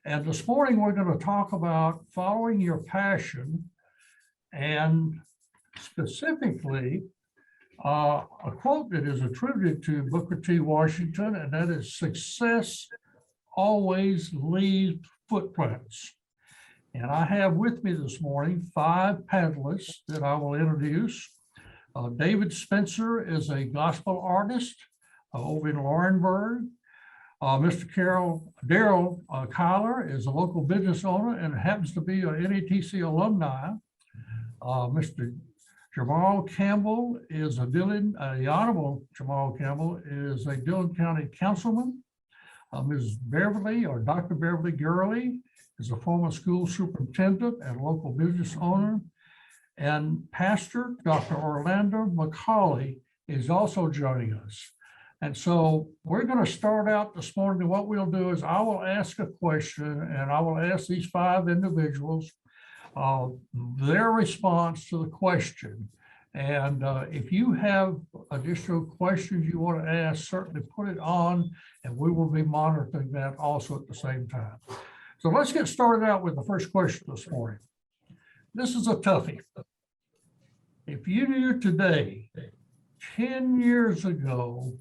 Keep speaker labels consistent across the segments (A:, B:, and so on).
A: And this morning, we're going to talk about following your passion, and specifically a quote that is attributed to Booker T. Washington, and that is, "Success always leaves footprints." And I have with me this morning 5 panelists that I will introduce. David Spencer is a gospel artist over in Laurinburg. Mr. Darrell Kyler is a local business owner and happens to be an NATC alumni. Mr. Jamal Campbell is the Honorable Jamal Campbell is a Dillon County councilman. Ms. Beverly, or Dr. Beverly Gurley, is a former school superintendent and local business owner. And Pastor Dr. Orlando McCauley is also joining us. And so we're going to start out this morning. What we'll do is I will ask a question, and I will ask these 5 individuals their response to the question. And if you have additional questions you want to ask, certainly put it on, and we will be monitoring that also at the same time. So let's get started out with the first question this morning. This is a toughie. If you knew today, 10 years ago,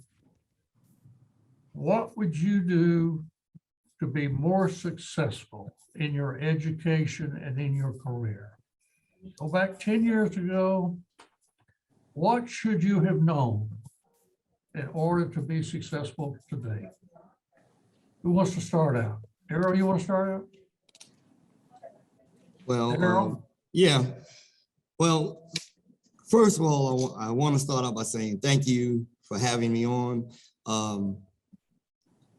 A: what would you do to be more successful in your education and in your career? Go back 10 years ago, what should you have known in order to be successful today? Who wants to start out? Darrell, you want to start out?
B: Well, yeah. Well, first of all, I want to start out by saying thank you for having me on.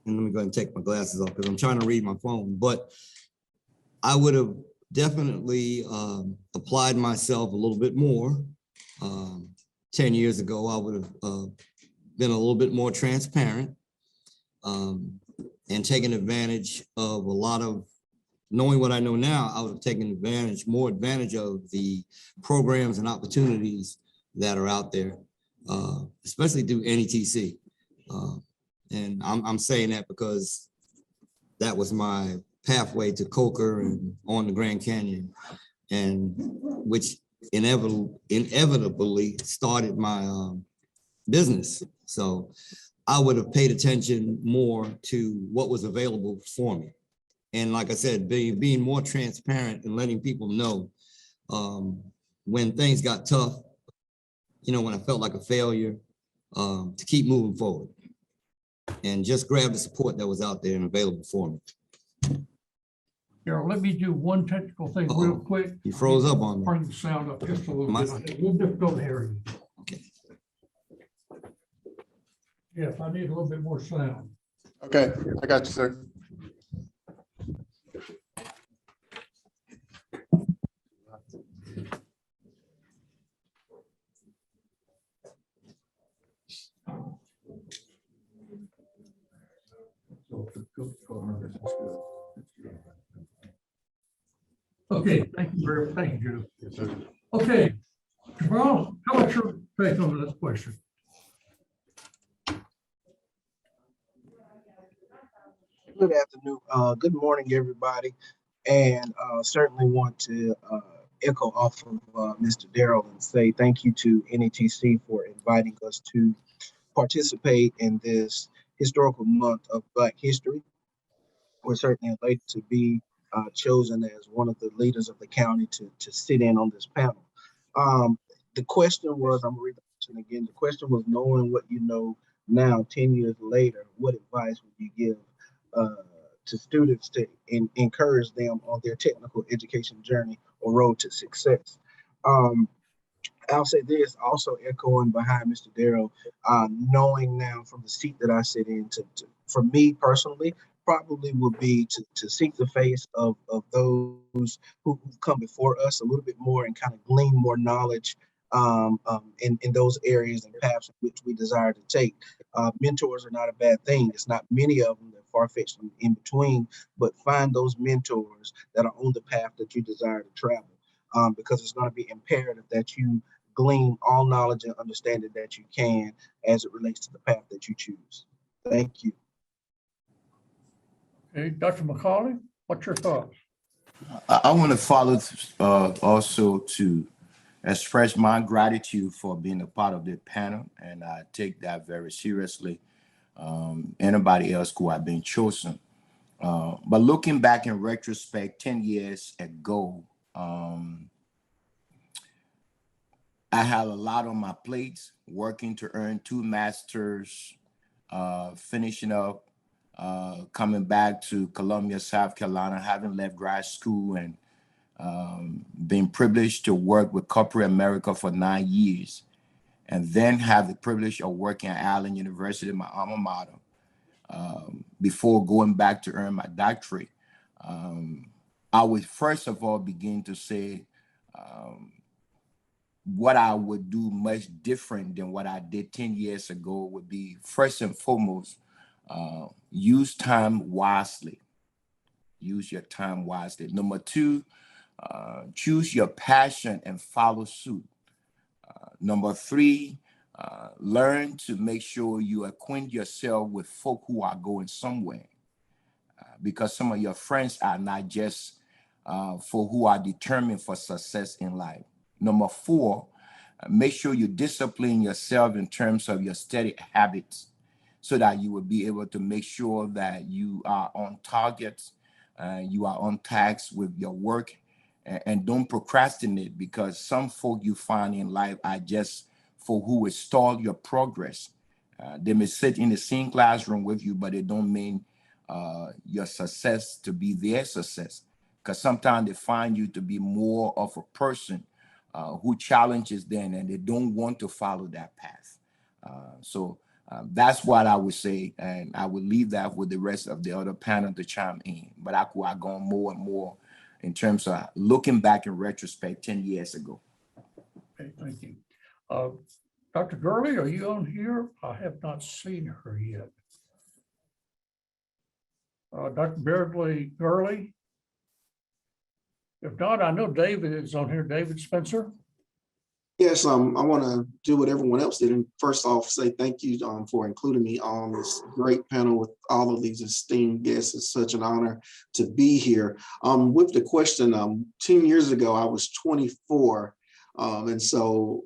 B: And let me go ahead and take my glasses off because I'm trying to read my phone. But I would have definitely applied myself a little bit more. 10 years ago, I would have been a little bit more transparent and taken advantage of a lot of, knowing what I know now, I would have taken more advantage of the programs and opportunities that are out there, especially through NETC. And I'm saying that because that was my pathway to Coker and on the Grand Canyon, and which inevitably started my business. So I would have paid attention more to what was available for me. And like I said, being more transparent and letting people know when things got tough, when I felt like a failure, to keep moving forward and just grab the support that was out there and available for me.
A: Darrell, let me do one technical thing real quick.
B: You froze up on me.
A: Turn the sound up just a little bit. A little difficult to hear you.
B: Okay.
A: Yes, I need a little bit more sound.
C: Okay, I got you, sir.
A: Okay, thank you, Drew. Okay, Jamal, how about your take on this question?
D: Good afternoon. Good morning, everybody. And certainly want to echo off of Mr. Darrell and say thank you to NETC for inviting us to participate in this historical month of Black History. We're certainly elated to be chosen as one of the leaders of the county to sit in on this panel. The question was, I'm going to read the question again. The question was, knowing what you know now, 10 years later, what advice would you give to students to encourage them on their technical education journey or road to success? I'll say this, also echoing behind Mr. Darrell, knowing now from the seat that I sit in, for me personally, probably would be to seek the face of those who come before us a little bit more and kind of glean more knowledge in those areas and paths in which we desire to take. Mentors are not a bad thing. It's not many of them, they're far-fetched in between, but find those mentors that are on the path that you desire to travel, because it's going to be imperative that you glean all knowledge and understanding that you can as it relates to the path that you choose. Thank you.
A: Okay, Dr. McCauley? What's your thoughts?
E: I want to follow also to express my gratitude for being a part of the panel, and I take that very seriously. Anybody else who have been chosen. But looking back in retrospect, 10 years ago, I had a lot on my plates, working to earn 2 masters, finishing up, coming back to Columbia, South Carolina, having left grad school and been privileged to work with corporate America for 9 years, and then have the privilege of working at Allen University, my alma mater, before going back to earn my doctorate. I would first of all begin to say what I would do much different than what I did 10 years ago would be, first and foremost, use time wisely. Use your time wisely. Number two, choose your passion and follow suit. Number three, learn to make sure you acquaint yourself with folk who are going somewhere, because some of your friends are not just for who are determined for success in life. Number four, make sure you discipline yourself in terms of your study habits so that you will be able to make sure that you are on target, you are on task with your work, and don't procrastinate, because some folk you find in life are just for who will stall your progress. They may sit in the same classroom with you, but it don't mean your success to be their success, because sometimes they find you to be more of a person who challenges them and they don't want to follow that path. So that's what I would say, and I would leave that with the rest of the other panel to chime in. But I could go more and more in terms of looking back in retrospect 10 years ago.
A: Okay, thank you. Dr. Gurley, are you on here? I have not seen her yet. Dr. Beardley Gurley? If not, I know David is on here. David Spencer?
F: Yes, I want to do what everyone else did. And first off, say thank you for including me on this great panel with all of these esteemed guests. It's such an honor to be here. With the question, 10 years ago, I was 24. And so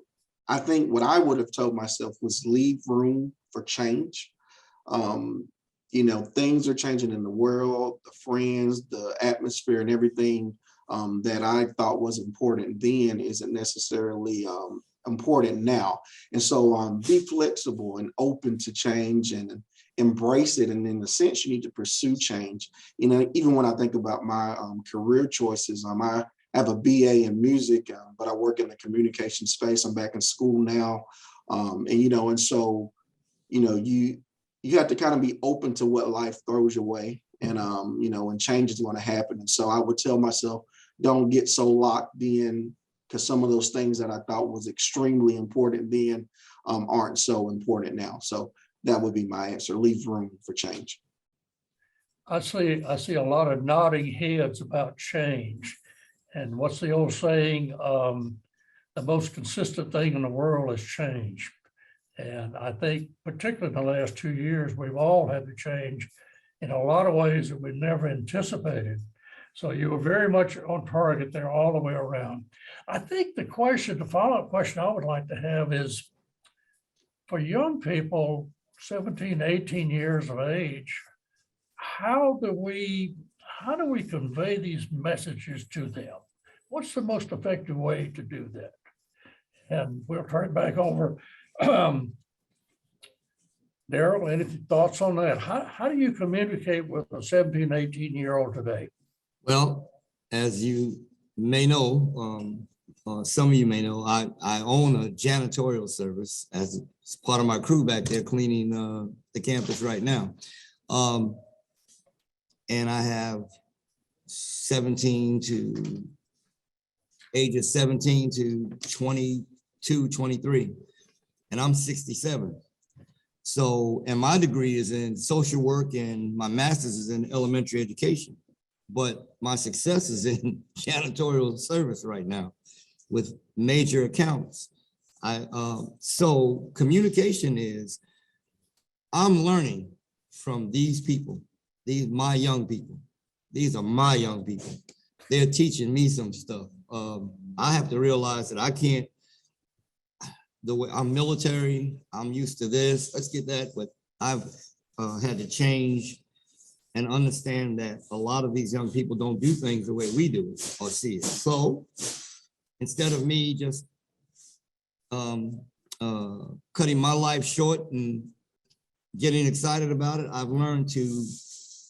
F: I think what I would have told myself was leave room for change. You know, things are changing in the world, the friends, the atmosphere and everything that I thought was important then isn't necessarily important now. And so be flexible and open to change and embrace it. And in a sense, you need to pursue change. You know, even when I think about my career choices, I have a BA in music, but I work in the communication space. I'm back in school now. And so, you have to kind of be open to what life throws your way. And, and change is going to happen. And so I would tell myself, don't get so locked in, because some of those things that I thought was extremely important then aren't so important now. So that would be my answer. Leave room for change.
A: I see a lot of nodding heads about change. And what's the old saying? The most consistent thing in the world is change. And I think particularly in the last 2 years, we've all had to change in a lot of ways that we never anticipated. So you were very much on target there all the way around. I think the follow-up question I would like to have is, for young people, 17, 18 years of age, how do we convey these messages to them? What's the most effective way to do that? And we'll turn it back over. Darrell, any thoughts on that? How do you communicate with a 17, 18-year-old today?
B: Well, as you may know, some of you may know, I own a janitorial service as part of my crew back there cleaning the campus right now. And I have ages 17 to 22, 23, and I'm 67. So, and my degree is in social work and my master's is in elementary education, but my success is in janitorial service right now with major accounts. So communication is, I'm learning from these people, my young people, These are my young people. They're teaching me some stuff. I have to realize that I can't, the way I'm military, I'm used to this, let's get that, but I've had to change and understand that a lot of these young people don't do things the way we do it or see it. So instead of me just cutting my life short and getting excited about it, I've learned to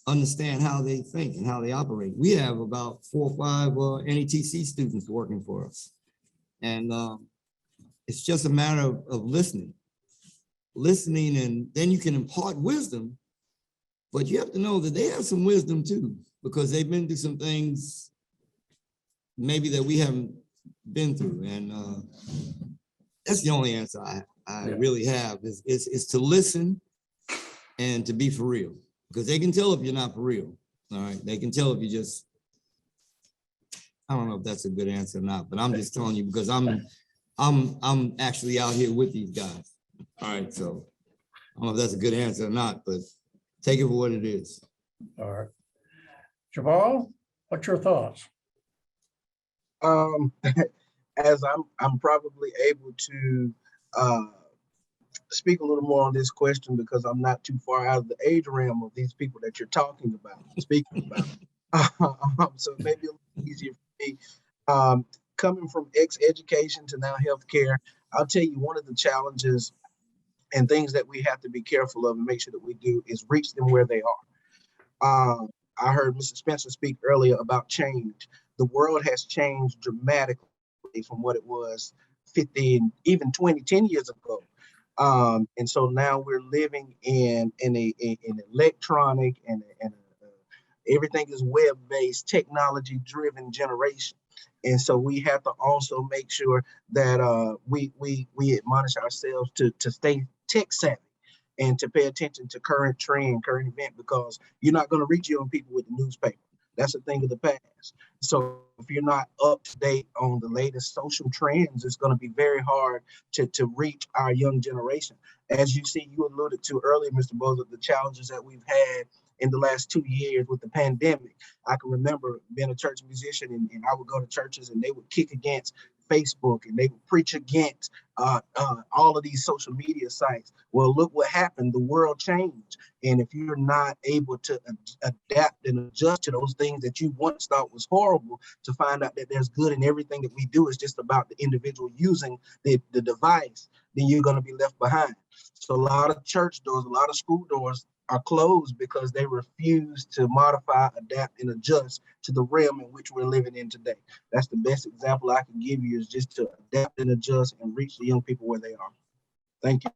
B: understand how they think and how they operate. We have about 4 or 5 NETC students working for us. And it's just a matter of listening, and then you can impart wisdom, but you have to know that they have some wisdom too, because they've been through some things maybe that we haven't been through. And that's the only answer I really have is to listen and to be for real, because they can tell if you're not for real. All right. They can tell if you just, I don't know if that's a good answer or not, but I'm just telling you because I'm actually out here with these guys. All right. So I don't know if that's a good answer or not, but take it for what it is.
A: All right. Jamal, what's your thoughts?
D: As I'm probably able to speak a little more on this question because I'm not too far out of the age realm of these people that you're talking about, speaking about. So maybe a little easier for me. Coming from ex-education to now healthcare, I'll tell you one of the challenges and things that we have to be careful of and make sure that we do is reach them where they are. I heard Mr. Spencer speak earlier about change. The world has changed dramatically from what it was 15, even 20, 10 years ago. And so now we're living in an electronic and everything is web-based, technology-driven generation. And so we have to also make sure that we admonish ourselves to stay tech savvy and to pay attention to current trend, current event, because you're not going to reach young people with the newspaper. That's a thing of the past. So if you're not up to date on the latest social trends, it's going to be very hard to reach our young generation. As you see, you alluded to earlier, Mr. Boza, the challenges that we've had in the last 2 years with the pandemic. I can remember being a church musician and I would go to churches and they would kick against Facebook and they would preach against all of these social media sites. Well, look what happened. The world changed. And if you're not able to adapt and adjust to those things that you once thought was horrible, to find out that there's good in everything that we do, is just about the individual using the device, then you're going to be left behind. So a lot of church doors, a lot of school doors are closed because they refuse to modify, adapt, and adjust to the realm in which we're living in today. That's the best example I can give you, is just to adapt and adjust and reach the young people where they are. Thank you.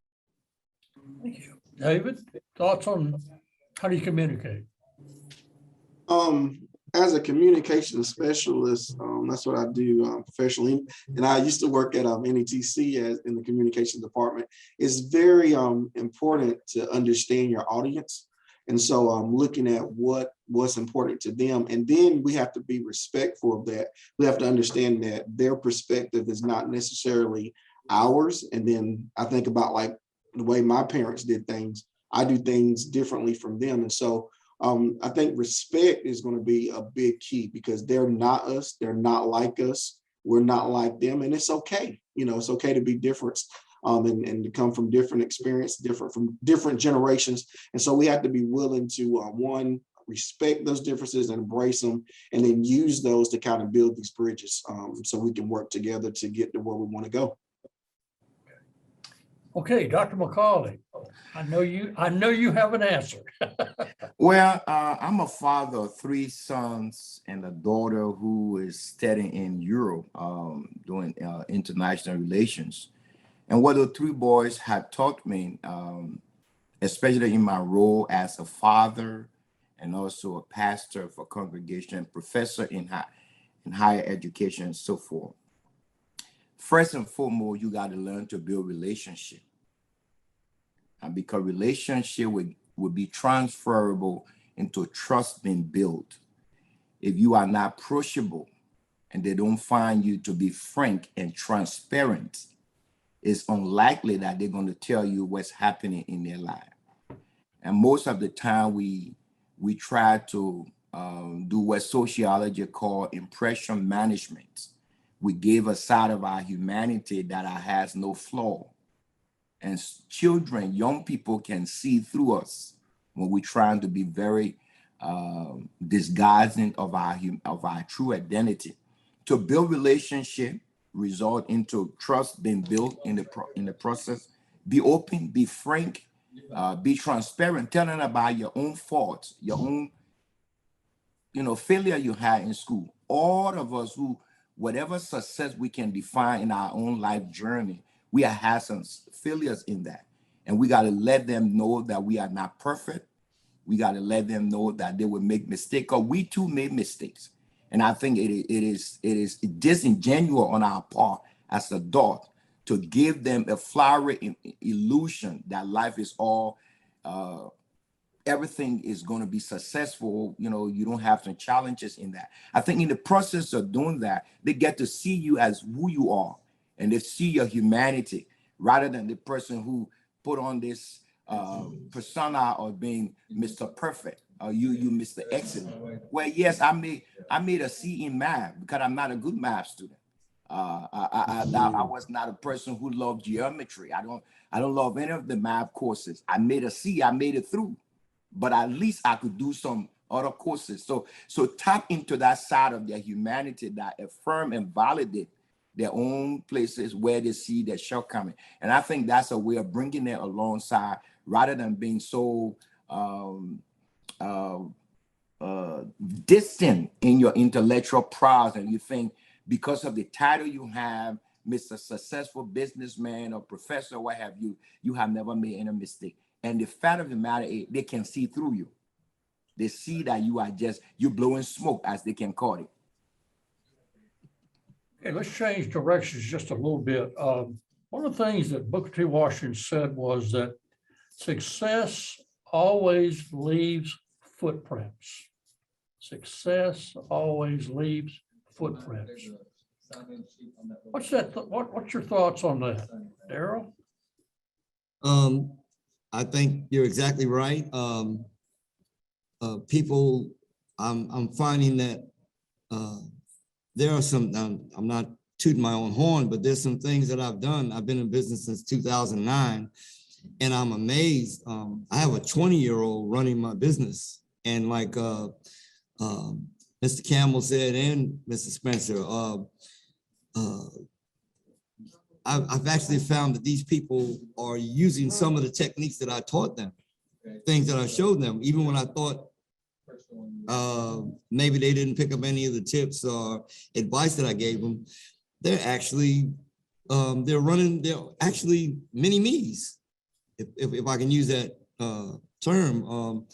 A: Thank you. David, thoughts on how do you communicate?
F: As a communication specialist, that's what I do professionally. And I used to work at NETC in the communication department. It's very important to understand your audience. And so I'm looking at what's important to them. And then we have to be respectful of that. We have to understand that their perspective is not necessarily ours. And then I think about like the way my parents did things. I do things differently from them. And so I think respect is going to be a big key, because they're not us. They're not like us. We're not like them. And it's okay. You know, it's okay to be different and to come from different experience, from different generations. And so we have to be willing to, one, respect those differences and embrace them, and then use those to kind of build these bridges so we can work together to get to where we want to go.
A: Okay, Dr. McCauley, I know you have an answer.
E: Well, I'm a father of 3 sons and a daughter who is studying in Europe, doing international relations. And what the 3 boys have taught me, especially in my role as a father and also a pastor for congregation, professor in higher education and so forth. First and foremost, you got to learn to build relationship. And because relationship would be transferable into trust being built. If you are not approachable and they don't find you to be frank and transparent, it's unlikely that they're going to tell you what's happening in their life. And most of the time we try to do what sociology call impression management. We gave a side of our humanity that has no flaw. And children, young people can see through us when we're trying to be very disguising of our true identity. To build relationship, result into trust being built in the process. Be open, be frank, be transparent, telling about your own faults, your own failure you had in school. All of us who, whatever success we can define in our own life journey, we have had some failures in that. And we got to let them know that we are not perfect. We got to let them know that they will make mistakes, because we too made mistakes. And I think it is disingenuous on our part as adults to give them a flowery illusion that life is all everything is going to be successful. You don't have some challenges in that. I think in the process of doing that, they get to see you as who you are, and they see your humanity rather than the person who put on this persona of being Mr. Perfect or you Mr. Excellent. Well, yes, I made a C in math because I'm not a good math student. I was not a person who loved geometry. I don't love any of the math courses. I made a C. I made it through, but at least I could do some other courses. So tap into that side of their humanity that affirm and validate their own places where they see their shortcoming. And I think that's a way of bringing it alongside rather than being so distant in your intellectual prowess, and you think because of the title you have, Mr. Successful Businessman or Professor, what have you, you have never made any mistake. And the fact of the matter is they can see through you. They see that you're blowing smoke, as they can call it.
A: Okay, let's change directions just a little bit. One of the things that Booker T. Washington said was that success always leaves footprints. Success always leaves footprints. What's that? What's your thoughts on that, Darrell?
B: I think you're exactly right. People, I'm finding that there are some, I'm not tooting my own horn, but there's some things that I've done. I've been in business since 2009, and I'm amazed. I have a 20-year-old running my business, and like Mr. Campbell said, and Mr. Spencer, I've actually found that these people are using some of the techniques that I taught them, things that I showed them, even when I thought maybe they didn't pick up any of the tips or advice that I gave them. They're actually mini me's, if I can use that term.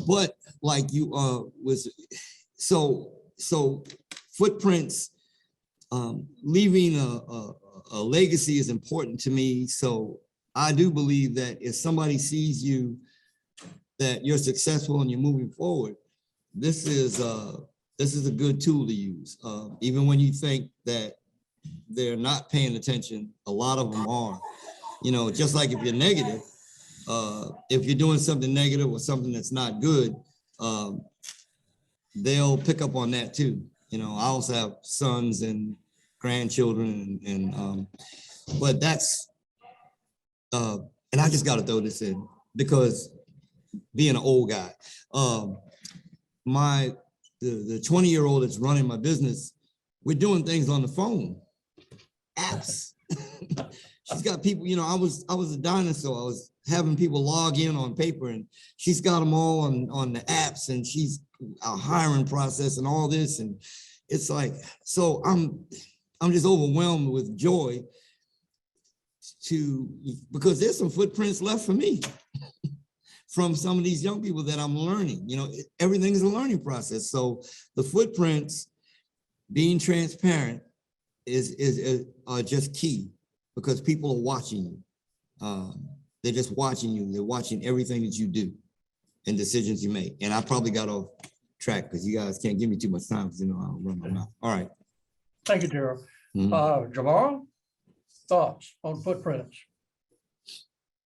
B: But like you was so footprints, leaving a legacy is important to me. So I do believe that if somebody sees you that you're successful and you're moving forward, this is a good tool to use. Even when you think that they're not paying attention, a lot of them are. Just like if you're negative, if you're doing something negative or something that's not good, they'll pick up on that too. I also have sons and grandchildren, and but that's and I just got to throw this in because being an old guy, the 20-year-old that's running my business, we're doing things on the phone, apps. She's got people, I was a dinosaur. I was having people log in on paper, and she's got them all on the apps, and she's a hiring process and all this. And it's like, so I'm just overwhelmed with joy because there's some footprints left for me from some of these young people that I'm learning. Everything is a learning process. So the footprints, being transparent are just key, because people are watching you. They're just watching you. They're watching everything that you do and decisions you make. And I probably got off track because you guys can't give me too much time because I'll run my mouth. All right.
A: Thank you, Darrell. Jamal, thoughts on footprints?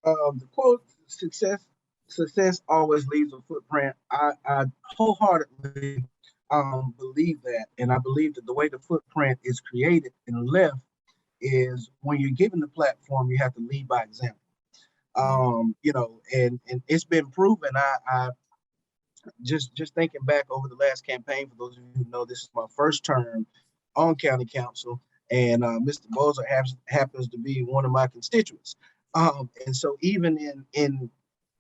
D: The quote, success success always leaves a footprint. I wholeheartedly believe that. And I believe that the way the footprint is created and left is when you're given the platform, you have to lead by example. You know, and it's been proven. I just thinking back over the last campaign, for those of you who know, this is my first term on county council, and Mr. Moser happens to be one of my constituents. And so even in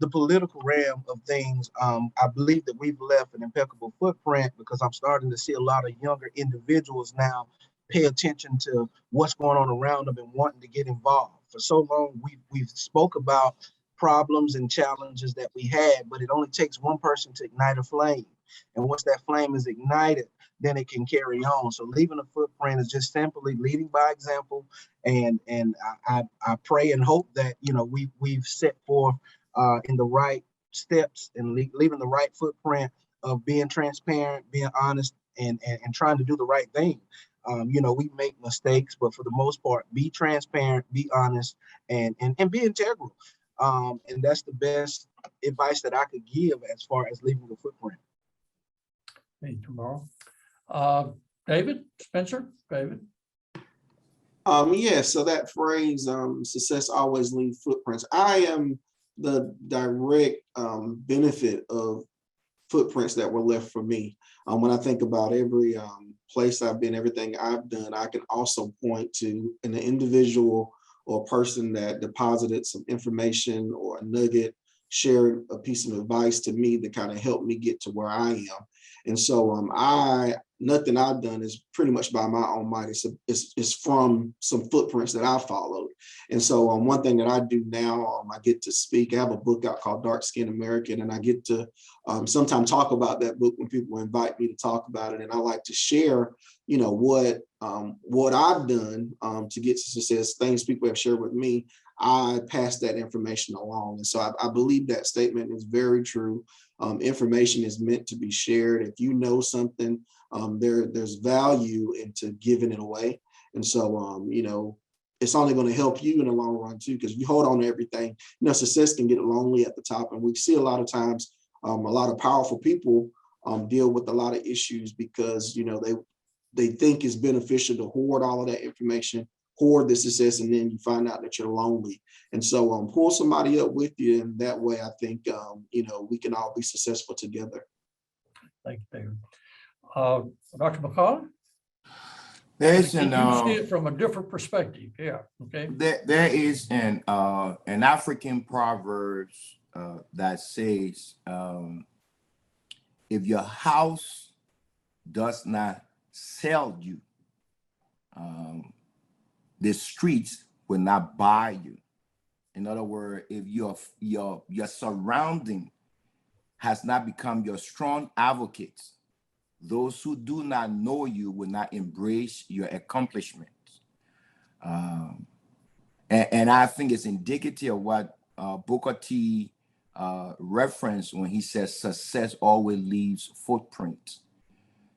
D: the political realm of things, I believe that we've left an impeccable footprint because I'm starting to see a lot of younger individuals now pay attention to what's going on around them and wanting to get involved. For so long, we've spoke about problems and challenges that we had, but it only takes one person to ignite a flame. And once that flame is ignited, then it can carry on. So leaving a footprint is just simply leading by example. And I pray and hope that, you know, we've set forth in the right steps and leaving the right footprint of being transparent, being honest, and trying to do the right thing. You know, we make mistakes, but for the most part, be transparent, be honest, and be integral. And that's the best advice that I could give as far as leaving a footprint.
A: Hey, tomorrow. David Spencer, David.
F: Yeah, so that phrase, success always leaves footprints. I am the direct benefit of footprints that were left for me. When I think about every place I've been, everything I've done, I can also point to an individual or a person that deposited some information or a nugget, shared a piece of advice to me that kind of helped me get to where I am. And so nothing I've done is pretty much by my own might. It's from some footprints that I followed. And so one thing that I do now, I get to speak. I have a book out called Dark Skinned American, and I get to sometimes talk about that book when people invite me to talk about it. And I like to share, you know, what I've done to get to success, things people have shared with me. I pass that information along. And so I believe that statement is very true. Information is meant to be shared. If you know something, there's value into giving it away. And so, you know, it's only going to help you in the long run too, because if you hold on to everything, you know, success can get lonely at the top. And we see a lot of times, a lot of powerful people deal with a lot of issues because, you know, they think it's beneficial to hoard all of that information, hoard the success, and then you find out that you're lonely. And so pull somebody up with you. And that way, I think, you know, we can all be successful together.
A: Thank you, David. Dr. McCall?
E: There's
A: You see it from a different perspective. Yeah. Okay.
E: There is an African proverb that says, if your house does not sell you, the streets will not buy you. In other words, if your surrounding has not become your strong advocates, those who do not know you will not embrace your accomplishments. And I think it's indicative of what Booker T referenced when he says success always leaves footprints.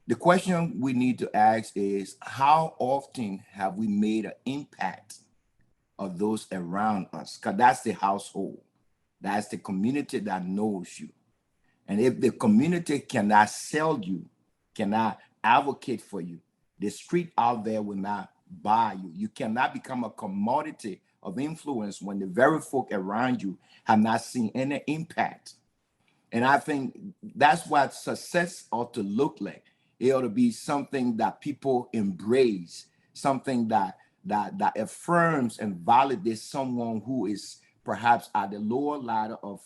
E: The question we need to ask is, how often have we made an impact of those around us? Because that's the household. That's the community that knows you. And if the community cannot sell you, cannot advocate for you, the street out there will not buy you. You cannot become a commodity of influence when the very folk around you have not seen any impact. And I think that's what success ought to look like. It ought to be something that people embrace, something that affirms and validates someone who is perhaps at the lower ladder of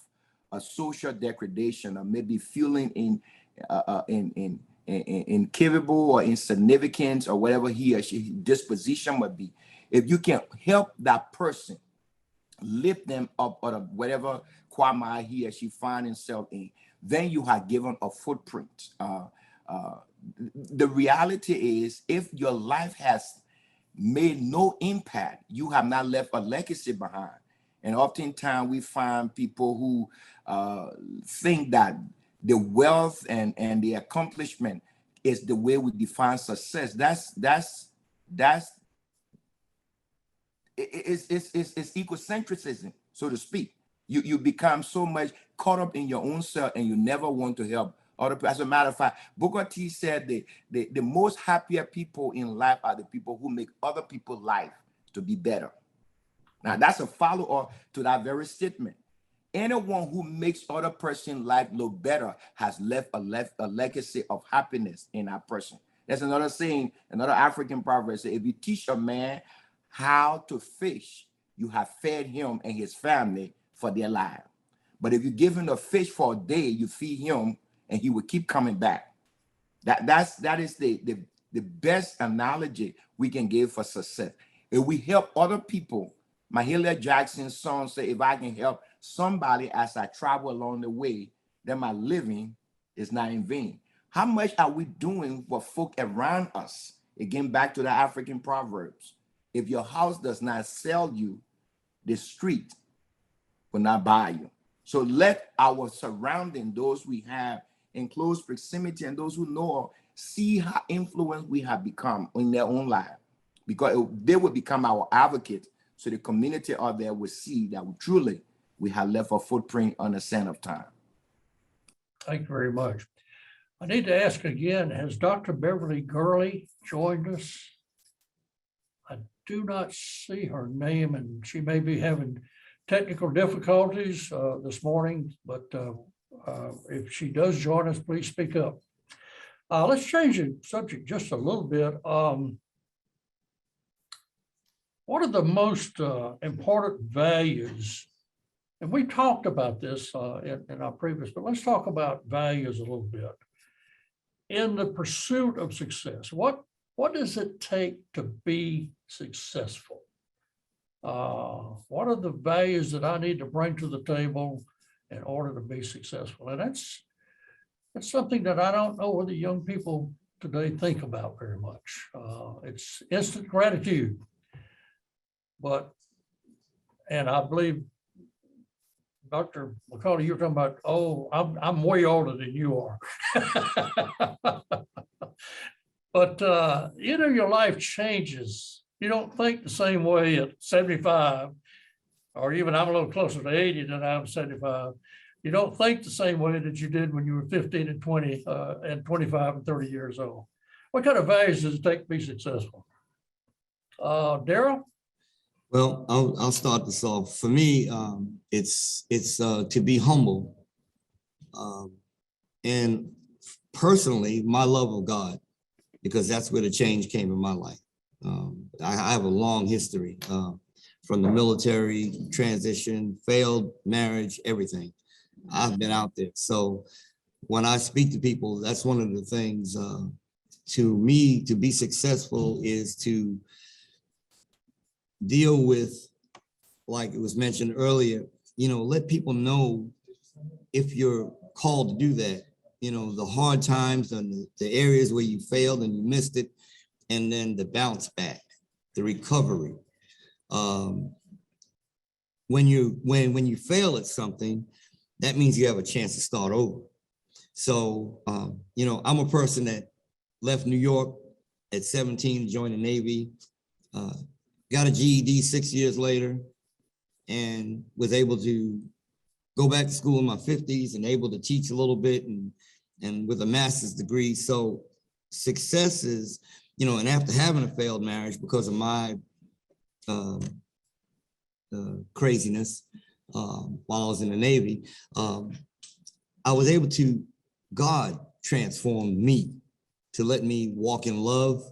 E: a social degradation, or maybe feeling incapable or insignificant, or whatever he or she disposition might be. If you can help that person, lift them up out of whatever quagmire he or she find himself in, then you have given a footprint. The reality is, if your life has made no impact, you have not left a legacy behind. And oftentimes we find people who think that the wealth and the accomplishment is the way we define success. It's egocentrism, so to speak. You become so much caught up in your own self and you never want to help other people. As a matter of fact, Booker T said the most happier people in life are the people who make other people's life to be better. Now, that's a follow-up to that very statement. Anyone who makes other person's life look better has left a legacy of happiness in that person. There's another saying, another African proverb says, if you teach a man how to fish, you have fed him and his family for their life. But if you give him a fish for a day, you feed him and he will keep coming back. That is the best analogy we can give for success. If we help other people, Mahalia Jackson's song say, if I can help somebody as I travel along the way, then my living is not in vain. How much are we doing for folk around us? Again, back to the African proverbs. If your house does not sell you, the street will not buy you. So let our surrounding, those we have in close proximity and those who know, see how influenced we have become in their own life, because they will become our advocate. So the community out there will see that truly we have left a footprint on the sand of time.
A: Thank you very much. I need to ask again, has Dr. Beverly Gurley joined us? I do not see her name, and she may be having technical difficulties this morning, but if she does join us, please speak up. Let's change the subject just a little bit. What are the most important values? And we talked about this in our previous, but let's talk about values a little bit. In the pursuit of success, what does it take to be successful? What are the values that I need to bring to the table in order to be successful? And that's something that I don't know whether young people today think about very much. It's instant gratitude. And I believe, Dr. McCauley, you're talking about, oh, I'm way older than you are. But, your life changes. You don't think the same way at 75, or even I'm a little closer to 80 than I'm 75. You don't think the same way that you did when you were 15 and 20 and 25 and 30 years old. What kind of values does it take to be successful? Darrell?
B: Well, I'll start this off. For me, it's to be humble, and personally, my love of God, because that's where the change came in my life. I have a long history from the military, transition, failed marriage, everything. I've been out there. So when I speak to people, that's one of the things to me, to be successful is to deal with, like it was mentioned earlier, let people know if you're called to do that, the hard times and the areas where you failed and you missed it, and then the bounce back, the recovery. When you fail at something, that means you have a chance to start over. So, I'm a person that left New York at 17, joined the Navy, got a GED 6 years later, and was able to go back to school in my 50s and able to teach a little bit and with a master's degree. So success is, and after having a failed marriage because of my craziness while I was in the Navy, I was able to, God transformed me to let me walk in love,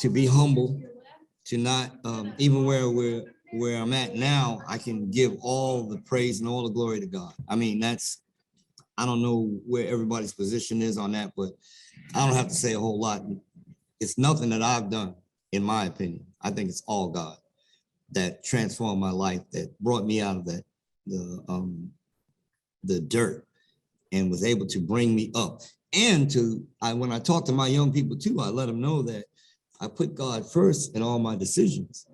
B: to be humble, to not, even where I'm at now, I can give all the praise and all the glory to God. I mean, I don't know where everybody's position is on that, but I don't have to say a whole lot. It's nothing that I've done, in my opinion. I think it's all God that transformed my life, that brought me out of the dirt and was able to bring me up. And when I talk to my young people too, I let them know that I put God first in all my decisions.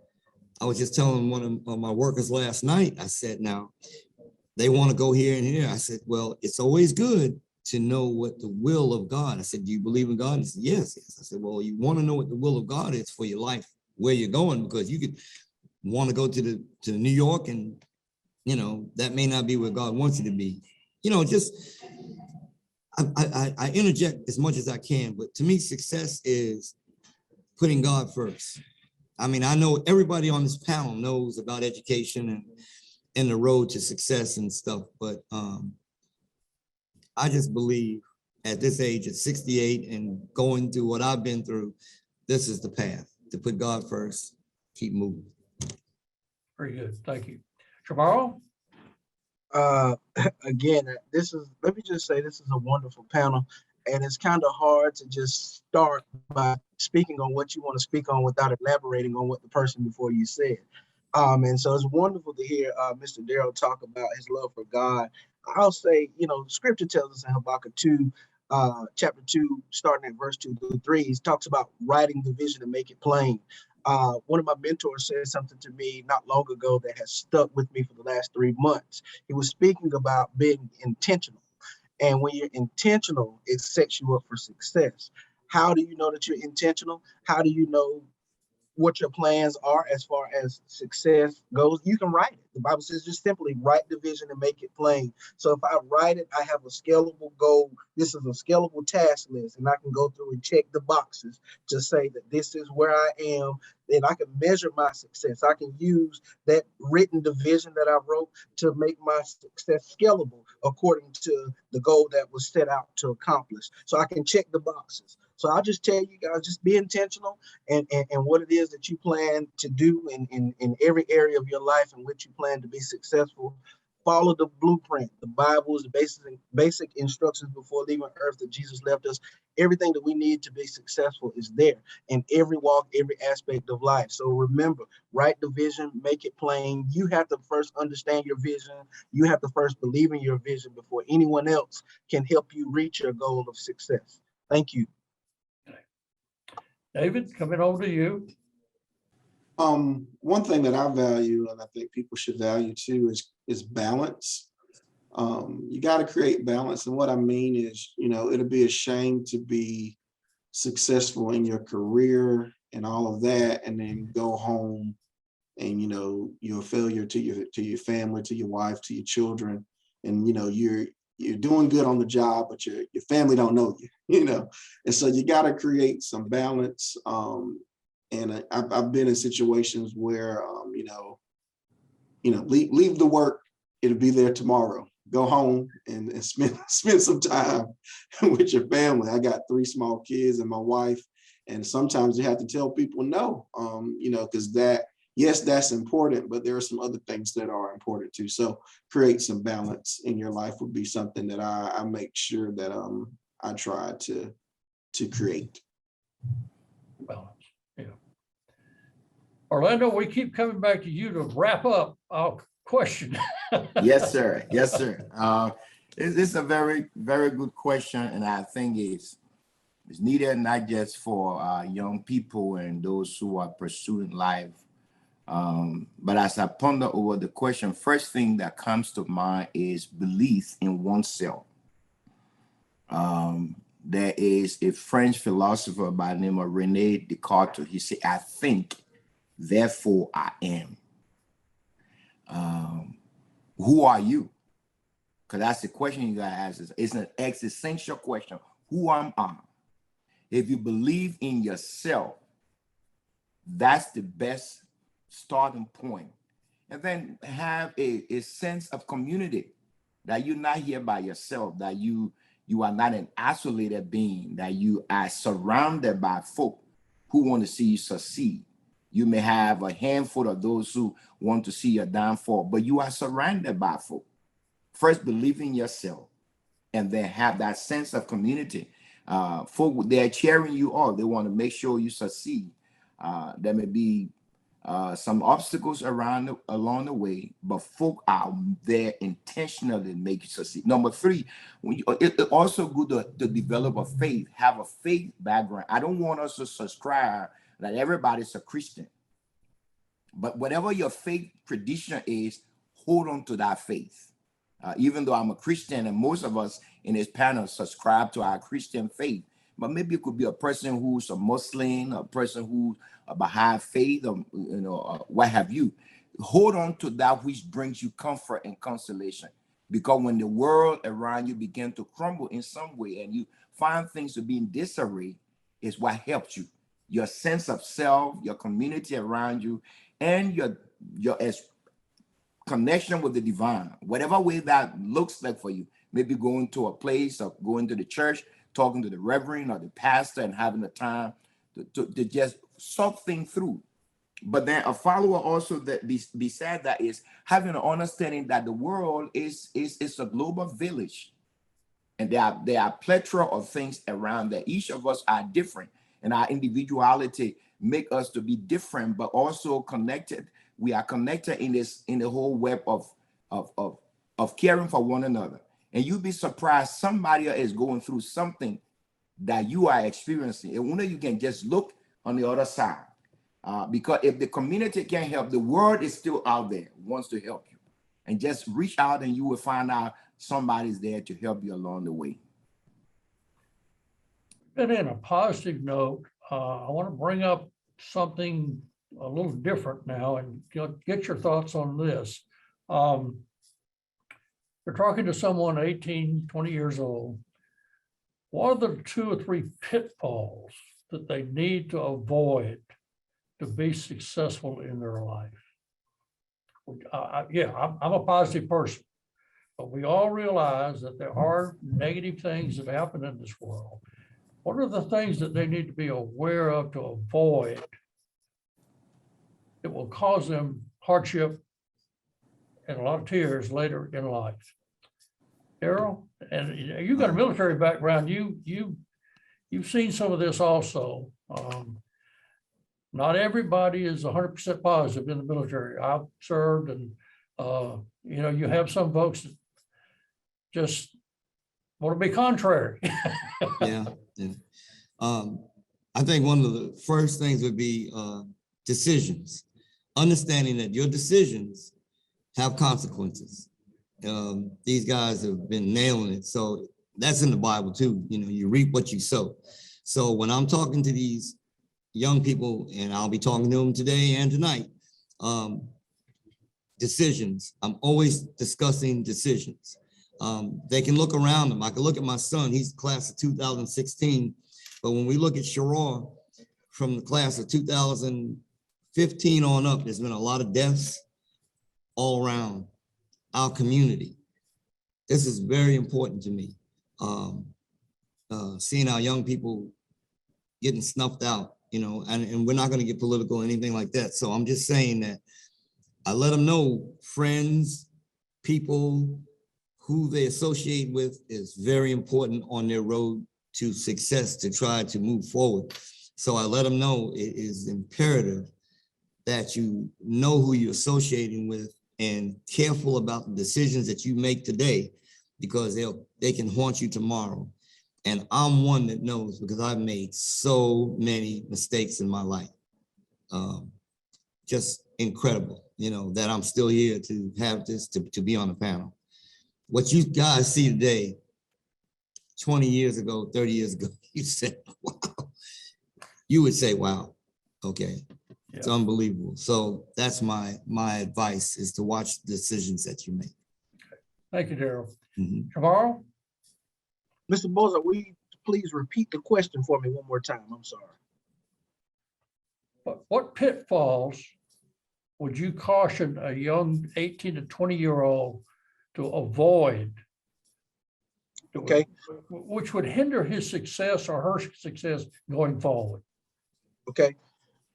B: I was just telling one of my workers last night, I said, now, they want to go here and here. I said, well, it's always good to know what the will of God. I said, do you believe in God? He said, yes. I said, well, you want to know what the will of God is for your life, where you're going, because you could want to go to New York and that may not be where God wants you to be. Just I interject as much as I can, but to me, success is putting God first. I mean, I know everybody on this panel knows about education and the road to success and stuff, but I just believe at this age at 68 and going through what I've been through, this is the path to put God first, keep moving.
A: Very good. Thank you. Tomorrow?
D: Again, let me just say, this is a wonderful panel, and it's kind of hard to just start by speaking on what you want to speak on without elaborating on what the person before you said. And so it's wonderful to hear Mr. Darrell talk about his love for God. I'll say, scripture tells us in Habakkuk 2, chapter 2, starting at verse 2 through 3, he talks about writing the vision and make it plain. One of my mentors said something to me not long ago that has stuck with me for the last 3 months. He was speaking about being intentional. And when you're intentional, it sets you up for success. How do you know that you're intentional? How do you know what your plans are as far as success goes? You can write it. The Bible says just simply write the vision and make it plain. So if I write it, I have a scalable goal. This is a scalable task list, and I can go through and check the boxes to say that this is where I am. Then I can measure my success. I can use that written division that I wrote to make my success scalable according to the goal that was set out to accomplish. So I can check the boxes. So I'll just tell you guys, just be intentional and what it is that you plan to do in every area of your life in which you plan to be successful. Follow the blueprint. The Bible is the basic instructions before leaving earth that Jesus left us. Everything that we need to be successful is there in every walk, every aspect of life. So remember, write the vision, make it plain. You have to first understand your vision. You have to first believe in your vision before anyone else can help you reach your goal of success. Thank you.
A: David, coming over to you.
F: One thing that I value, and I think people should value too, is balance. You got to create balance. And what I mean is, it'll be a shame to be successful in your career and all of that, and then go home and, you're a failure to your family, to your wife, to your children. And, you're doing good on the job, but your family don't know you, and so you got to create some balance. And I've been in situations where, leave the work, it'll be there tomorrow. Go home and spend some time with your family. I got 3 small kids and my wife, and sometimes you have to tell people no, because yes, that's important, but there are some other things that are important too. So create some balance in your life would be something that I make sure that I try to create.
A: Balance. Yeah. Orlando, we keep coming back to you to wrap up our question.
E: Yes, sir. Yes, sir. It's a very, very good question, and I think it's needed not just for young people and those who are pursuing life. But as I ponder over the question, first thing that comes to mind is belief in oneself. There is a French philosopher by the name of René Descartes. He said, I think, therefore I am. Who are you? Because that's the question you got to ask. It's an existential question. Who am I? If you believe in yourself, that's the best starting point. And then have a sense of community, that you're not here by yourself, that you are not an isolated being, that you are surrounded by folk who want to see you succeed. You may have a handful of those who want to see your downfall, but you are surrounded by folk. First, believe in yourself, and then have that sense of community. Folk, they're cheering you on. They want to make sure you succeed. There may be some obstacles along the way, but folk are there intentionally to make you succeed. Number 3, it's also good to develop a faith, have a faith background. I don't want us to subscribe that everybody's a Christian, but whatever your faith tradition is, hold on to that faith. Even though I'm a Christian, and most of us in this panel subscribe to our Christian faith, but maybe it could be a person who's a Muslim, a person who's a Baha'i faith, or what have you. hold on to that which brings you comfort and consolation. Because when the world around you begin to crumble in some way and you find things to be in disarray, is what helps you. Your sense of self, your community around you, and your connection with the divine, whatever way that looks like for you. Maybe going to a place or going to the church, talking to the reverend or the pastor and having a time to just sort things through. But then a follower also that beside that is having an understanding that the world is a global village, and there are plethora of things around that. Each of us are different, and our individuality make us to be different, but also connected. We are connected in the whole web of caring for one another. And you'd be surprised somebody is going through something that you are experiencing, and one of you can just look on the other side. Because if the community can't help, the world is still out there, wants to help you. And just reach out and you will find out somebody's there to help you along the way.
A: And in a positive note, I want to bring up something a little different now and get your thoughts on this. You're talking to someone 18, 20 years old. What are the 2 or 3 pitfalls that they need to avoid to be successful in their life? I'm a positive person, but we all realize that there are negative things that happen in this world. What are the things that they need to be aware of to avoid that will cause them hardship and a lot of tears later in life? Darrell, and you got a military background. You've seen some of this also. Not everybody is 100% positive in the military. I've served, and you have some folks that just want to be contrary.
B: Yeah. I think one of the first things would be decisions. Understanding that your decisions have consequences. These guys have been nailing it. So that's in the Bible too. You reap what you sow. So when I'm talking to these young people, and I'll be talking to them today and tonight, decisions. I'm always discussing decisions. They can look around them. I can look at my son. He's class of 2016. But when we look at Sherrod from the class of 2015 on up, there's been a lot of deaths all around our community. This is very important to me. Seeing our young people getting snuffed out, and we're not going to get political or anything like that. So I'm just saying that I let them know friends, people, who they associate with is very important on their road to success to try to move forward. So I let them know it is imperative that you know who you're associating with and careful about the decisions that you make today, because they can haunt you tomorrow. And I'm one that knows, because I've made so many mistakes in my life. Just incredible, that I'm still here to have this, to be on the panel. What you guys see today, 20 years ago, 30 years ago, you said, wow. You would say, wow, okay. Yeah. It's unbelievable. So that's my advice, is to watch the decisions that you make.
A: Thank you, Darrell.
B: Mm-hmm.
A: Tomorrow?
D: Mr. Boza, will you please repeat the question for me one more time? I'm sorry.
A: What pitfalls would you caution a young 18 to 20-year-old to avoid?
D: Okay.
A: Which would hinder his success or her success going forward? Okay.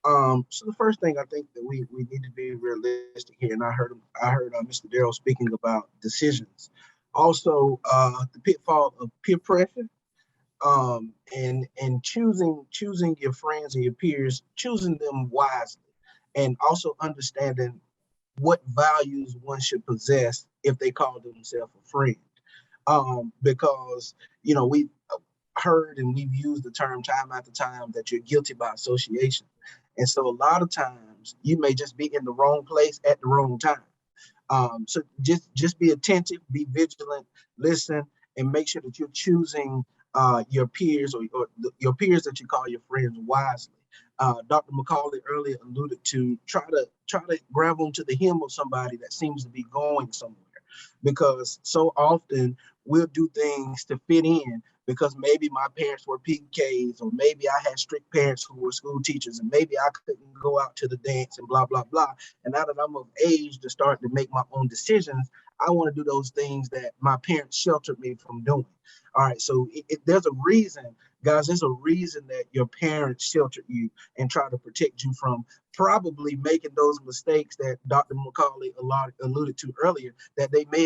D: So the first thing I think that we need to be realistic here, and I heard Mr. Darrell speaking about decisions. Also, the pitfall of peer pressure, and choosing your friends and your peers, choosing them wisely, and also understanding what values one should possess if they call themselves a friend. Because we've heard and we've used the term time after time that you're guilty by association. And so a lot of times you may just be in the wrong place at the wrong time. So just be attentive, be vigilant, listen, and make sure that you're choosing your peers or your peers that you call your friends wisely. Dr. McCauley earlier alluded to try to grab onto the hem of somebody that seems to be going somewhere, because so often we'll do things to fit in because maybe my parents were PKs, or maybe I had strict parents who were school teachers, and maybe I couldn't go out to the dance and blah, blah, blah. And now that I'm of age to start to make my own decisions, I want to do those things that my parents sheltered me from doing. All right, so there's a reason, guys, there's a reason that your parents sheltered you and try to protect you from probably making those mistakes that Dr. McCauley alluded to earlier, that they may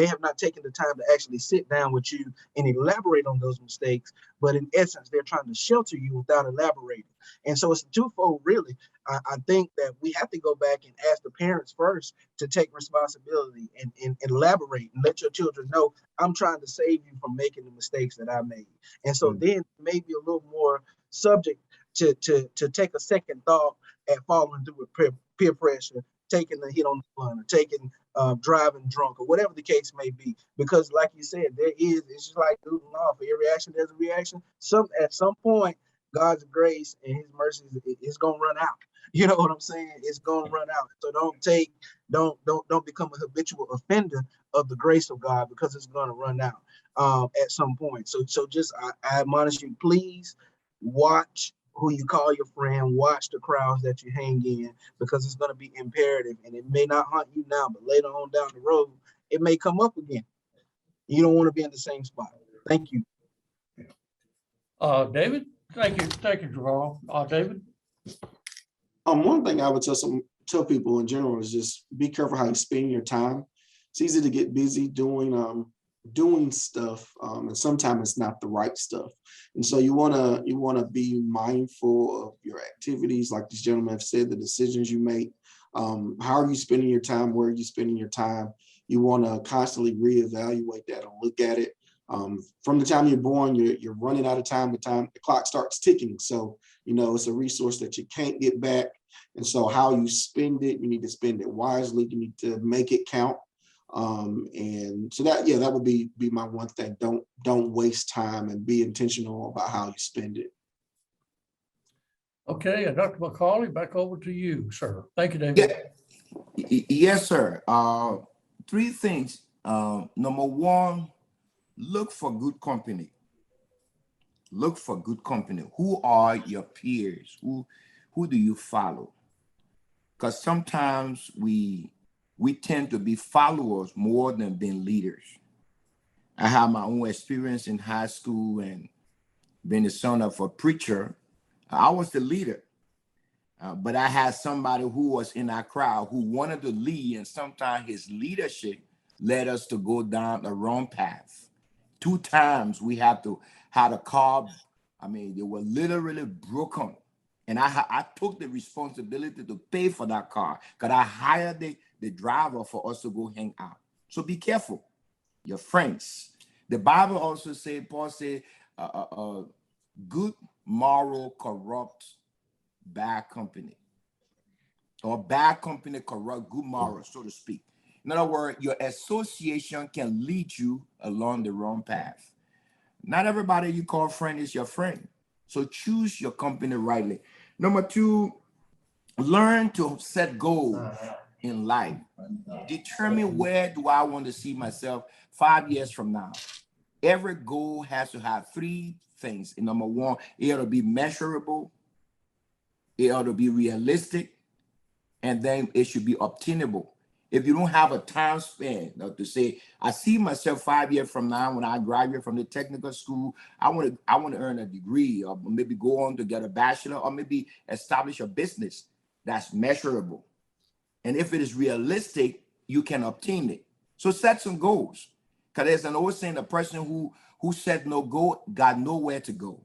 D: have not taken the time to actually sit down with you and elaborate on those mistakes, but in essence, they're trying to shelter you without elaborating. And so it's twofold, really. I think that we have to go back and ask the parents first to take responsibility and elaborate and let your children know, I'm trying to save you from making the mistakes that I made. And so then maybe a little more subject to take a second thought at following through with peer pressure, taking the hit on the fun, or taking driving drunk, or whatever the case may be. Because like you said, it's just like Newton law, for every action there's a reaction. At some point, God's grace and his mercy is gonna run out. You know what I'm saying? It's gonna run out. So don't become a habitual offender of the grace of God, because it's gonna run out at some point. So just I admonish you, please watch who you call your friend, watch the crowds that you hang in, because it's going to be imperative, and it may not haunt you now, but later on down the road, it may come up again. You don't want to be in the same spot. Thank you.
A: David, thank you, Darrell. David?
F: One thing I would tell people in general is just be careful how you spend your time. It's easy to get busy doing stuff, and sometimes it's not the right stuff. And so you wanna be mindful of your activities, like these gentlemen have said, the decisions you make. How are you spending your time? Where are you spending your time? You want to constantly reevaluate that and look at it. From the time you're born, you're running out of time. The clock starts ticking. So it's a resource that you can't get back. And so how you spend it, you need to spend it wisely. You need to make it count. And so that would be my one thing. Don't waste time, and be intentional about how you spend it.
A: Okay, and Dr. McCauley, back over to you, sir. Thank you, David.
E: Yes, sir. Three things. Number one, look for good company. Look for good company. Who are your peers? Who do you follow? Because sometimes we tend to be followers more than being leaders. I have my own experience in high school, and being the son of a preacher, I was the leader. But I had somebody who was in our crowd who wanted to lead, and sometimes his leadership led us to go down the wrong path. 2 times we had a car. I mean, they were literally broken. And I took the responsibility to pay for that car, because I hired the driver for us to go hang out. So be careful, your friends. The Bible also says, Paul said, good moral corrupt bad company, or bad company corrupt good moral, so to speak. In other words, your association can lead you along the wrong path. Not everybody you call friend is your friend. So choose your company rightly. Number 2, learn to set goals in life. Determine, where do I want to see myself 5 years from now. Every goal has to have 3 things. And number 1, it ought to be measurable, it ought to be realistic, and then it should be obtainable. If you don't have a time span to say, I see myself 5 years from now, when I graduate from the technical school, I want to earn a degree, or maybe go on to get a bachelor, or maybe establish a business that's measurable. And if it is realistic, you can obtain it. So set some goals. Because there's an old saying, the person who set no goal got nowhere to go.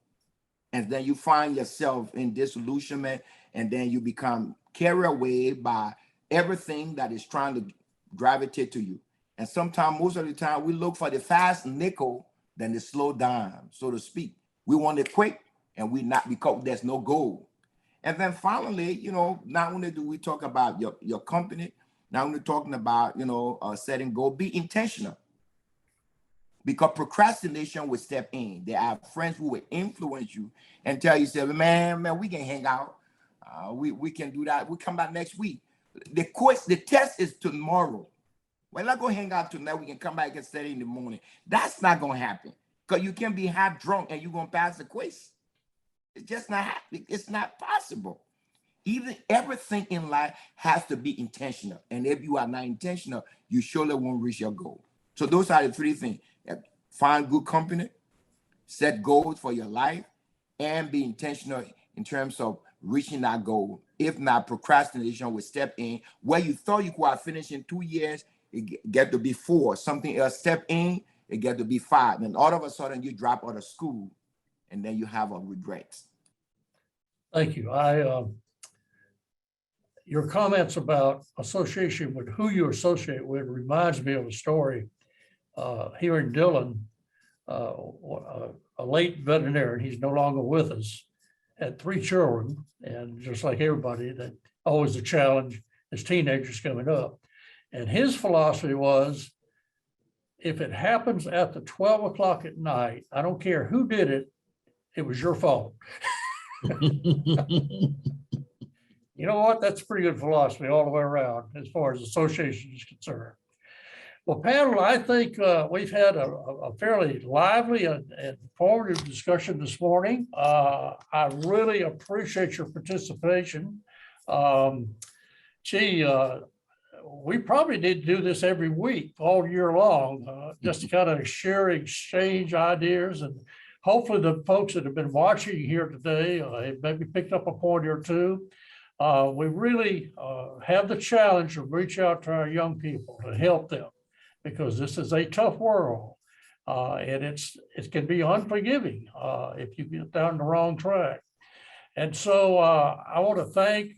E: And then you find yourself in disillusionment, and then you become carried away by everything that is trying to gravitate to you. And sometimes, most of the time, we look for the fast nickel than the slow dime, so to speak. We want it quick, and because there's no goal. And then finally, not only do we talk about your company, not only talking about, setting goal, be intentional. because procrastination will step in. There are friends who will influence you and tell you, say, man, we can hang out. We can do that. We come back next week. The test is tomorrow. We're not going to hang out tonight. We can come back and study in the morning. That's not going to happen because you can be half drunk and you're going to pass the quiz. It's just not happening. It's not possible. Everything in life has to be intentional. And if you are not intentional, you surely won't reach your goal. So those are the three things. Find good company, set goals for your life, and be intentional in terms of reaching that goal. If not, procrastination will step in. Where you thought you could have finished in 2 years, it get to be 4. Something else step in, it get to be 5. And all of a sudden you drop out of school and then you have a regret.
A: Thank you. Your comments about association with who you associate with reminds me of a story here in Dillon. A late veterinarian, he's no longer with us, had 3 children, and just like everybody, that always a challenge as teenagers coming up. And his philosophy was, if it happens after 12 o'clock at night, I don't care who did it, it was your fault. You know what? That's a pretty good philosophy all the way around as far as association is concerned. Well, panel, I think we've had a fairly lively and informative discussion this morning. I really appreciate your participation. We probably need to do this every week, all year long, just to kind of share, exchange ideas, and hopefully the folks that have been watching here today have maybe picked up a point or two. We really have the challenge of reach out to our young people to help them, because this is a tough world, and it can be unforgiving if you get down the wrong track. And so I want to thank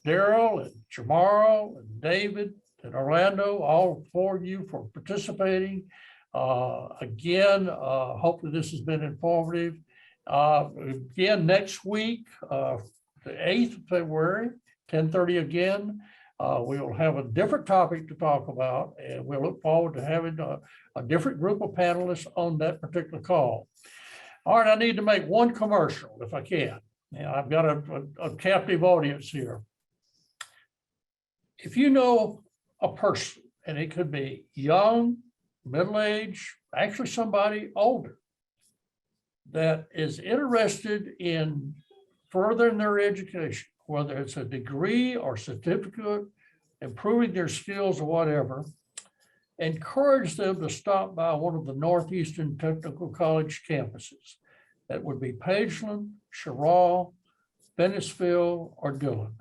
A: Darrell and Jamaro and David and Orlando, all 4 of you, for participating. Again, hopefully this has been informative. Again, next week, the 8th of February, 10:30 again. We will have a different topic to talk about, and we'll look forward to having a different group of panelists on that particular call. All right, I need to make one commercial if I can. Now, I've got a captive audience here. If you know a person, and it could be young, middle-aged, actually somebody older, that is interested in furthering their education, whether it's a degree or certificate, improving their skills or whatever, encourage them to stop by one of the Northeastern Technical College campuses. That would be Pageland, Sherrall, Bennettsville, or Dillon,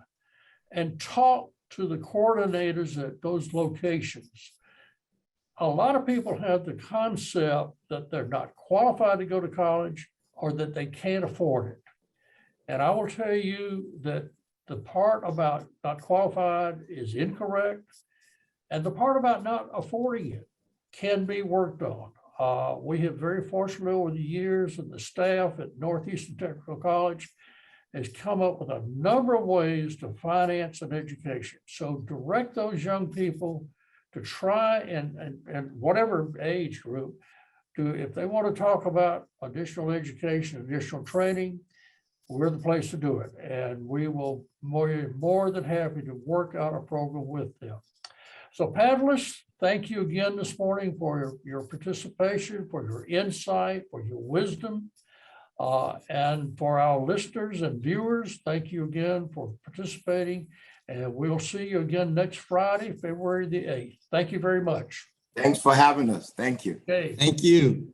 A: and talk to the coordinators at those locations. A lot of people have the concept that they're not qualified to go to college or that they can't afford it. And I will tell you that the part about not qualified is incorrect, and the part about not affording it can be worked on. We have very fortunately over the years, and the staff at Northeastern Technical College has come up with a number of ways to finance an education. So direct those young people to try and whatever age group, if they want to talk about additional education, additional training, we're the place to do it. And we will more than happy to work out a program with them. So panelists, thank you again this morning for your participation, for your insight, for your wisdom. And for our listeners and viewers, thank you again for participating. And we'll see you again next Friday, February the 8th. Thank you very much.
E: Thanks for having us. Thank you.
A: Okay.
B: Thank you.